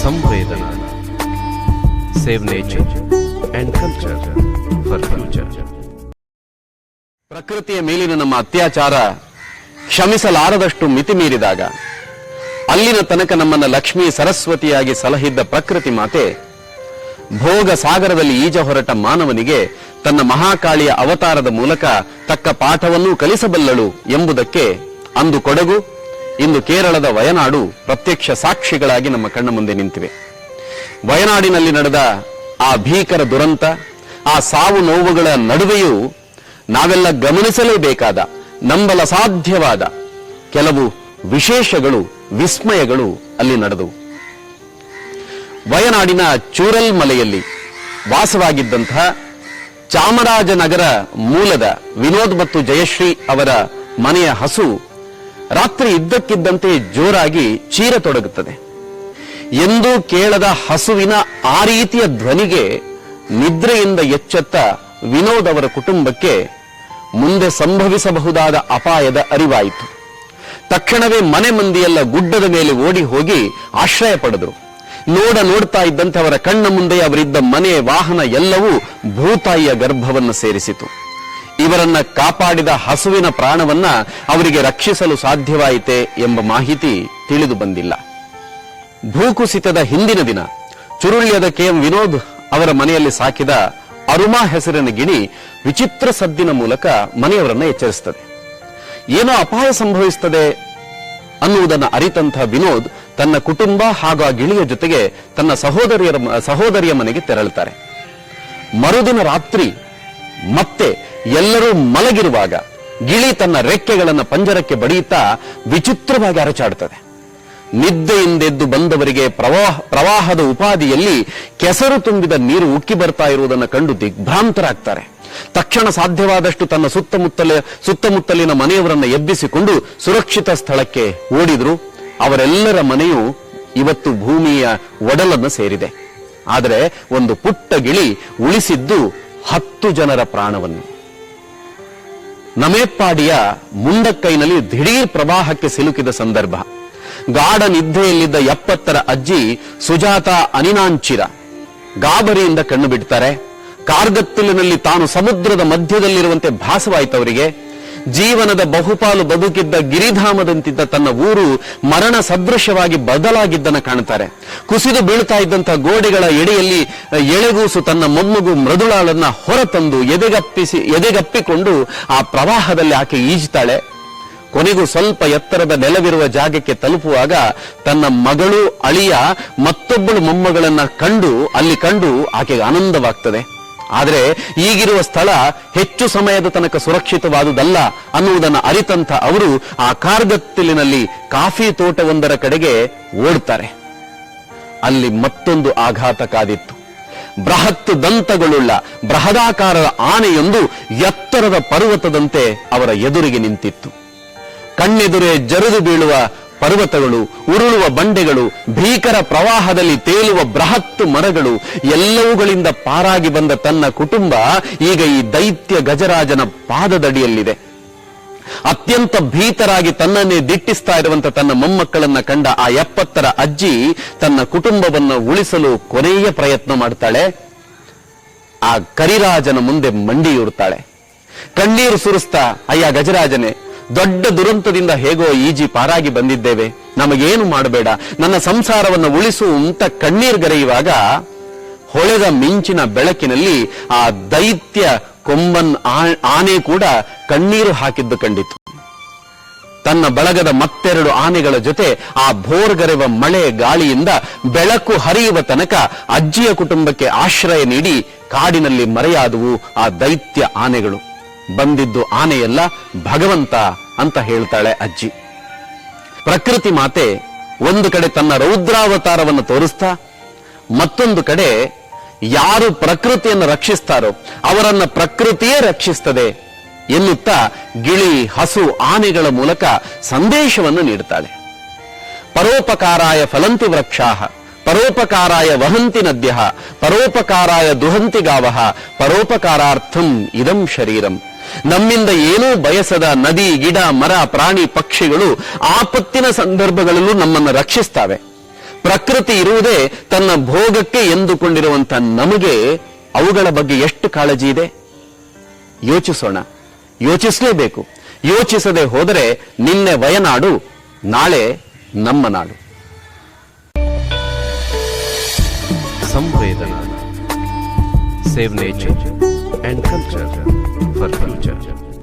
ಸಂವೇದನಾ. Save nature and culture for future. ಪ್ರಕೃತಿಯ ಮೇಲಿನ ನಮ್ಮ ಅತ್ಯಾಚಾರ ಕ್ಷಮಿಸಲಾರದಷ್ಟು ಮಿತಿ ಮೀರಿದಾಗ ಅಲ್ಲಿನ ತನಕ ನಮ್ಮನ್ನ ಲಕ್ಷ್ಮೀ ಸರಸ್ವತಿಯಾಗಿ ಸಲಹಿದ್ದ ಪ್ರಕೃತಿ ಮಾತೆ ಭೋಗ ಸಾಗರದಲ್ಲಿ ಈಜ ಹೊರಟ ಮಾನವನಿಗೆ ತನ್ನ ಮಹಾಕಾಳಿಯ ಅವತಾರದ ಮೂಲಕ ತಕ್ಕ ಪಾಠವನ್ನೂ ಕಲಿಸಬಲ್ಲಳು ಎಂಬುದಕ್ಕೆ ಅಂದು ಕೊಡಗು, ಇಂದು ಕೇರಳದ ವಯನಾಡು ಪ್ರತ್ಯಕ್ಷ ಸಾಕ್ಷಿಗಳಾಗಿ ನಮ್ಮ ಕಣ್ಣ ಮುಂದೆ ನಿಂತಿವೆ. ವಯನಾಡಿನಲ್ಲಿ ನಡೆದ ಆ ಭೀಕರ ದುರಂತ, ಆ ಸಾವು ನೋವುಗಳ ನಡುವೆಯೂ ನಾವೆಲ್ಲ ಗಮನಿಸಲೇಬೇಕಾದ, ನಂಬಲ ಸಾಧ್ಯವಾದ ಕೆಲವು ವಿಶೇಷಗಳು, ವಿಸ್ಮಯಗಳು ಅಲ್ಲಿ ನಡೆದವು. ವಯನಾಡಿನ ಚೂರಲ್ ಮಲೆಯಲ್ಲಿ ವಾಸವಾಗಿದ್ದಂತಹ ಚಾಮರಾಜನಗರ ಮೂಲದ ವಿನೋದ್ ಮತ್ತು ಜಯಶ್ರೀ ಅವರ ಮನೆಯ ಹಸು ರಾತ್ರಿ ಇದ್ದಕ್ಕಿದ್ದಂತೆ ಜೋರಾಗಿ ಚೀರತೊಡಗುತ್ತದೆ. ಎಂದೂ ಕೇಳದ ಹಸುವಿನ ಆ ರೀತಿಯ ಧ್ವನಿಗೆ ನಿದ್ರೆಯಿಂದ ಎಚ್ಚೆತ್ತ ವಿನೋದ್ ಅವರ ಕುಟುಂಬಕ್ಕೆ ಮುಂದೆ ಸಂಭವಿಸಬಹುದಾದ ಅಪಾಯದ ಅರಿವಾಯಿತು. ತಕ್ಷಣವೇ ಮನೆ ಮಂದಿಯೆಲ್ಲ ಗುಡ್ಡದ ಮೇಲೆ ಓಡಿ ಹೋಗಿ ಆಶ್ರಯ ಪಡೆದರು. ನೋಡ್ತಾ ಇದ್ದಂತೆ ಅವರ ಕಣ್ಣ ಮುಂದೆ ಅವರಿದ್ದ ಮನೆ, ವಾಹನ ಎಲ್ಲವೂ ಭೂತಾಯಿಯ ಗರ್ಭವನ್ನು ಸೇರಿಸಿತು. ಇವರನ್ನ ಕಾಪಾಡಿದ ಹಸುವಿನ ಪ್ರಾಣವನ್ನ ಅವರಿಗೆ ರಕ್ಷಿಸಲು ಸಾಧ್ಯವಾಯಿತೆ ಎಂಬ ಮಾಹಿತಿ ತಿಳಿದು ಬಂದಿಲ್ಲ. ಭೂಕುಸಿತದ ಹಿಂದಿನ ದಿನ ಚುರುಳ್ಯದ KM ವಿನೋದ್ ಅವರ ಮನೆಯಲ್ಲಿ ಸಾಕಿದ ಅರುಮಾ ಹೆಸರಿನ ಗಿಣಿ ವಿಚಿತ್ರ ಸದ್ದಿನ ಮೂಲಕ ಮನೆಯವರನ್ನ ಎಚ್ಚರಿಸುತ್ತದೆ. ಏನೋ ಅಪಾಯ ಸಂಭವಿಸುತ್ತದೆ ಅನ್ನುವುದನ್ನು ಅರಿತಂತಹ ವಿನೋದ್ ತನ್ನ ಕುಟುಂಬ ಹಾಗೂ ಆ ಗಿಳಿಯ ಜೊತೆಗೆ ತನ್ನ ಸಹೋದರಿಯ ಮನೆಗೆ ತೆರಳುತ್ತಾರೆ. ಮರುದಿನ ರಾತ್ರಿ ಮತ್ತೆ ಎಲ್ಲರೂ ಮಲಗಿರುವಾಗ ಗಿಳಿ ತನ್ನ ರೆಕ್ಕೆಗಳನ್ನು ಪಂಜರಕ್ಕೆ ಬಡಿಯುತ್ತಾ ವಿಚಿತ್ರವಾಗಿ ಅರಚಾಡುತ್ತದೆ. ನಿದ್ದೆಯಿಂದೆದ್ದು ಬಂದವರಿಗೆ ಪ್ರವಾಹದ ಉಪಾದಿಯಲ್ಲಿ ಕೆಸರು ತುಂಬಿದ ನೀರು ಉಕ್ಕಿ ಬರ್ತಾ ಇರುವುದನ್ನು ಕಂಡು ದಿಗ್ಭ್ರಾಂತರಾಗ್ತಾರೆ. ತಕ್ಷಣ ಸಾಧ್ಯವಾದಷ್ಟು ತನ್ನ ಸುತ್ತಮುತ್ತಲಿನ ಮನೆಯವರನ್ನ ಎಬ್ಬಿಸಿಕೊಂಡು ಸುರಕ್ಷಿತ ಸ್ಥಳಕ್ಕೆ ಓಡಿದ್ರು. ಅವರೆಲ್ಲರ ಮನೆಯು ಇವತ್ತು ಭೂಮಿಯ ಒಡಲನ್ನು ಸೇರಿದೆ. ಆದರೆ ಒಂದು ಪುಟ್ಟ ಗಿಳಿ ಉಳಿಸಿದ್ದು 10 ಜನರ ಪ್ರಾಣವನ್ನು. ನಮೇಪ್ಪಾಡಿಯ ಮುಂಡಕ್ಕೈನಲ್ಲಿ ದಿಢೀರ್ ಪ್ರವಾಹಕ್ಕೆ ಸಿಲುಕಿದ ಸಂದರ್ಭ. ಗಾಢ ನಿದ್ದೆಯಲ್ಲಿದ್ದ 70ರ ಅಜ್ಜಿ ಸುಜಾತ ಅನಿನಾಂಚಿರ ಗಾಬರಿಯಿಂದ ಕಣ್ಣು ಬಿಡ್ತಾರೆ. ಕಾರ್ಗತ್ತಲಿನಲ್ಲಿ ತಾನು ಸಮುದ್ರದ ಮಧ್ಯದಲ್ಲಿರುವಂತೆ ಭಾಸವಾಯಿತವರಿಗೆ. ಜೀವನದ ಬಹುಪಾಲು ಬದುಕಿದ್ದ ಗಿರಿಧಾಮದಂತಿದ್ದ ತನ್ನ ಊರು ಮರಣ ಸದೃಶವಾಗಿ ಬದಲಾಗಿದ್ದನ್ನು ಕಾಣುತ್ತಾರೆ. ಕುಸಿದು ಬೀಳ್ತಾ ಇದ್ದಂತಹ ಗೋಡೆಗಳ ಎಡೆಯಲ್ಲಿ ಎಳೆಗೂಸು ತನ್ನ ಮೊಮ್ಮಗು ಮೃದುಳಾಳನ್ನ ಹೊರತಂದು ಎದೆಗಪ್ಪಿಕೊಂಡು ಆ ಪ್ರವಾಹದಲ್ಲಿ ಆಕೆ ಈಜುತ್ತಾಳೆ. ಕೊನೆಗೂ ಸ್ವಲ್ಪ ಎತ್ತರದ ನೆಲವಿರುವ ಜಾಗಕ್ಕೆ ತಲುಪುವಾಗ ತನ್ನ ಮಗಳು, ಅಳಿಯ, ಮತ್ತೊಬ್ಬಳು ಮೊಮ್ಮಗಳನ್ನ ಅಲ್ಲಿ ಕಂಡು ಆಕೆಗೆ ಆನಂದವಾಗ್ತದೆ. ಆದರೆ ಈಗಿರುವ ಸ್ಥಳ ಹೆಚ್ಚು ಸಮಯದ ತನಕ ಸುರಕ್ಷಿತವಾದುದಲ್ಲ ಅನ್ನುವುದನ್ನು ಅರಿತಂತ ಅವರು ಆ ಕಾರ್ಗತ್ತಲಿನಲ್ಲಿ ಕಾಫಿ ತೋಟವೊಂದರ ಕಡೆಗೆ ಓಡ್ತಾರೆ. ಅಲ್ಲಿ ಮತ್ತೊಂದು ಆಘಾತ ಕಾದಿತ್ತು. ಬೃಹತ್ ದಂತಗಳುಳ್ಳ ಬೃಹದಾಕಾರದ ಆನೆಯೊಂದು ಎತ್ತರದ ಪರ್ವತದಂತೆ ಅವರ ಎದುರಿಗೆ ನಿಂತಿತ್ತು. ಕಣ್ಣೆದುರೇ ಜರಿದು ಬೀಳುವ ಪರ್ವತಗಳು, ಉರುಳುವ ಬಂಡೆಗಳು, ಭೀಕರ ಪ್ರವಾಹದಲ್ಲಿ ತೇಲುವ ಬೃಹತ್ ಮರಗಳು ಎಲ್ಲವುಗಳಿಂದ ಪಾರಾಗಿ ಬಂದ ತನ್ನ ಕುಟುಂಬ ಈಗ ಈ ದೈತ್ಯ ಗಜರಾಜನ ಪಾದದಡಿಯಲ್ಲಿದೆ. ಅತ್ಯಂತ ಭೀತರಾಗಿ ತನ್ನನ್ನೇ ದಿಟ್ಟಿಸ್ತಾ ಇರುವಂತ ತನ್ನ ಮೊಮ್ಮಕ್ಕಳನ್ನ ಕಂಡ ಆ 70ರ ಅಜ್ಜಿ ತನ್ನ ಕುಟುಂಬವನ್ನು ಉಳಿಸಲು ಕೊನೆಯ ಪ್ರಯತ್ನ ಮಾಡ್ತಾಳೆ. ಆ ಕರಿರಾಜನ ಮುಂದೆ ಮಂಡಿಯೂರ್ತಾಳೆ. ಕಣ್ಣೀರು ಸುರಿಸ್ತಾ, ಅಯ್ಯ ಗಜರಾಜನೇ, ದೊಡ್ಡ ದುರಂತದಿಂದ ಹೇಗೋ ಈಜಿ ಪಾರಾಗಿ ಬಂದಿದ್ದೇವೆ, ನಮಗೇನು ಮಾಡಬೇಡ, ನನ್ನ ಸಂಸಾರವನ್ನು ಉಳಿಸು ಅಂತ ಕಣ್ಣೀರ್ಗರೆಯುವಾಗ ಹೊಳೆದ ಮಿಂಚಿನ ಬೆಳಕಿನಲ್ಲಿ ಆ ದೈತ್ಯ ಕೊಂಬನ್ ಆನೆ ಕೂಡ ಕಣ್ಣೀರು ಹಾಕಿದ್ದು ಕಂಡಿತು. ತನ್ನ ಬಳಗದ ಮತ್ತೆರಡು ಆನೆಗಳ ಜೊತೆ ಆ ಭೋರ್ಗರೆವ ಮಳೆ ಗಾಳಿಯಿಂದ ಬೆಳಕು ಹರಿಯುವ ತನಕ ಅಜ್ಜಿಯ ಕುಟುಂಬಕ್ಕೆ ಆಶ್ರಯ ನೀಡಿ ಕಾಡಿನಲ್ಲಿ ಮರೆಯಾದವು ಆ ದೈತ್ಯ ಆನೆಗಳು. ಬಂದಿದ್ದು ಆನೆಯಲ್ಲ, ಭಗವಂತ ಅಂತ ಹೇಳ್ತಾಳೆ ಅಜ್ಜಿ. ಪ್ರಕೃತಿ ಮಾತೆ ಒಂದು ಕಡೆ ತನ್ನ ರೌದ್ರಾವತಾರವನ್ನು ತೋರಿಸ್ತಾ, ಮತ್ತೊಂದು ಕಡೆ ಯಾರು ಪ್ರಕೃತಿಯನ್ನು ರಕ್ಷಿಸ್ತಾರೋ ಅವರನ್ನ ಪ್ರಕೃತಿಯೇ ರಕ್ಷಿಸ್ತದೆ ಎನ್ನುತ್ತಾ ಗಿಳಿ, ಹಸು, ಆನೆಗಳ ಮೂಲಕ ಸಂದೇಶವನ್ನು ನೀಡುತ್ತಾಳೆ. ಪರೋಪಕಾರಾಯ ಫಲಂತಿ ವೃಕ್ಷಾಃ, ಪರೋಪಕಾರಾಯ ವಹಂತಿ ನದ್ಯಃ, ಪರೋಪಕಾರಾಯ ದುಹಂತಿ ಗಾವಃ, ಪರೋಪಕಾರಾರ್ಥಂ ಇದಂ ಶರೀರಂ. ನಮ್ಮಿಂದ ಏನೂ ಬಯಸದ ನದಿ, ಗಿಡ, ಮರ, ಪ್ರಾಣಿ, ಪಕ್ಷಿಗಳು ಆಪತ್ತಿನ ಸಂದರ್ಭಗಳಲ್ಲೂ ನಮ್ಮನ್ನು ರಕ್ಷಿಸ್ತವೆ. ಪ್ರಕೃತಿ ಇರುವುದೇ ತನ್ನ ಭೋಗಕ್ಕೆ ಎಂದುಕೊಂಡಿರುವಂತ ನಮಗೆ ಅವುಗಳ ಬಗ್ಗೆ ಎಷ್ಟು ಕಾಳಜಿ ಇದೆ? ಯೋಚಿಸೋಣ. ಯೋಚಿಸಲೇಬೇಕು. ಯೋಚಿಸದೆ ಹೋದರೆ ನಿನ್ನೆ ವಯನಾಡು, ನಾಳೆ ನಮ್ಮ ನಾಡು. ಸಂವೇದನಾ. Save nature and culture for future.